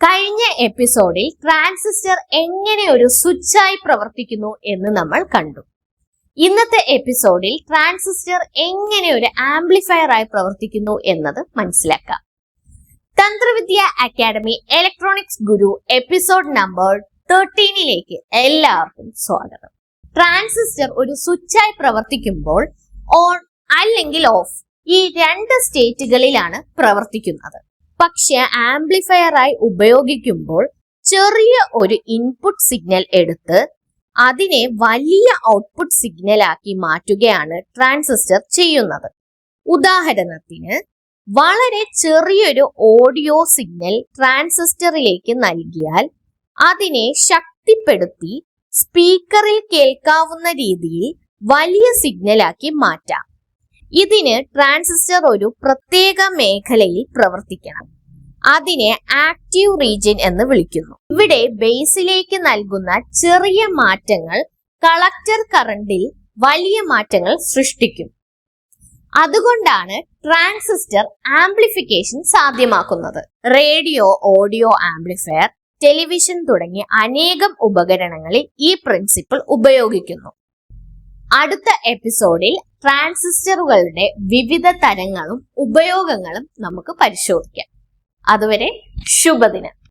കഴിഞ്ഞ എപ്പിസോഡിൽ ട്രാൻസിസ്റ്റർ എങ്ങനെ ഒരു സ്വിച്ചായി പ്രവർത്തിക്കുന്നു എന്ന് നമ്മൾ കണ്ടു. ഇന്നത്തെ എപ്പിസോഡിൽ ട്രാൻസിസ്റ്റർ എങ്ങനെ ഒരു ആംപ്ലിഫയർ ആയി പ്രവർത്തിക്കുന്നു എന്നത് മനസ്സിലാക്കാം. തന്ത്രവിദ്യ അക്കാഡമി ഇലക്ട്രോണിക്സ് ഗുരു എപ്പിസോഡ് നമ്പർ 13 എല്ലാവർക്കും സ്വാഗതം. ട്രാൻസിസ്റ്റർ ഒരു സ്വിച്ചായി പ്രവർത്തിക്കുമ്പോൾ ഓൺ അല്ലെങ്കിൽ ഓഫ് ഈ രണ്ട് സ്റ്റേറ്റുകളിലാണ് പ്രവർത്തിക്കുന്നത്. പക്ഷെ ആംപ്ലിഫയർ ആയി ഉപയോഗിക്കുമ്പോൾ ചെറിയ ഒരു ഇൻപുട്ട് സിഗ്നൽ എടുത്ത് അതിനെ വലിയ ഔട്ട്പുട്ട് സിഗ്നൽ ആക്കി മാറ്റുകയാണ് ട്രാൻസിസ്റ്റർ ചെയ്യുന്നത്. ഉദാഹരണത്തിന് വളരെ ചെറിയൊരു ഓഡിയോ സിഗ്നൽ ട്രാൻസിസ്റ്ററിലേക്ക് നൽകിയാൽ അതിനെ ശക്തിപ്പെടുത്തി സ്പീക്കറിൽ കേൾക്കാവുന്ന രീതിയിൽ വലിയ സിഗ്നലാക്കി മാറ്റാം. ഇതിന് ട്രാൻസിസ്റ്റർ ഒരു പ്രത്യേക മേഖലയിൽ പ്രവർത്തിക്കണം. അതിനെ ആക്റ്റീവ് റീജിയൻ എന്ന് വിളിക്കുന്നു. ഇവിടെ ബേസിലേക്ക് നൽകുന്ന ചെറിയ മാറ്റങ്ങൾ കളക്ടർ കറണ്ടിൽ വലിയ മാറ്റങ്ങൾ സൃഷ്ടിക്കും. അതുകൊണ്ടാണ് ട്രാൻസിസ്റ്റർ ആംപ്ലിഫിക്കേഷൻ സാധ്യമാക്കുന്നത്. റേഡിയോ, ഓഡിയോ ആംപ്ലിഫയർ, ടെലിവിഷൻ തുടങ്ങിയ അനേകം ഉപകരണങ്ങളിൽ ഈ പ്രിൻസിപ്പിൾ ഉപയോഗിക്കുന്നു. അടുത്ത എപ്പിസോഡിൽ ട്രാൻസിസ്റ്ററുകളുടെ വിവിധ തരങ്ങളും ഉപയോഗങ്ങളും നമുക്ക് പരിശോധിക്കാം. അതുവരെ ശുഭദിനം.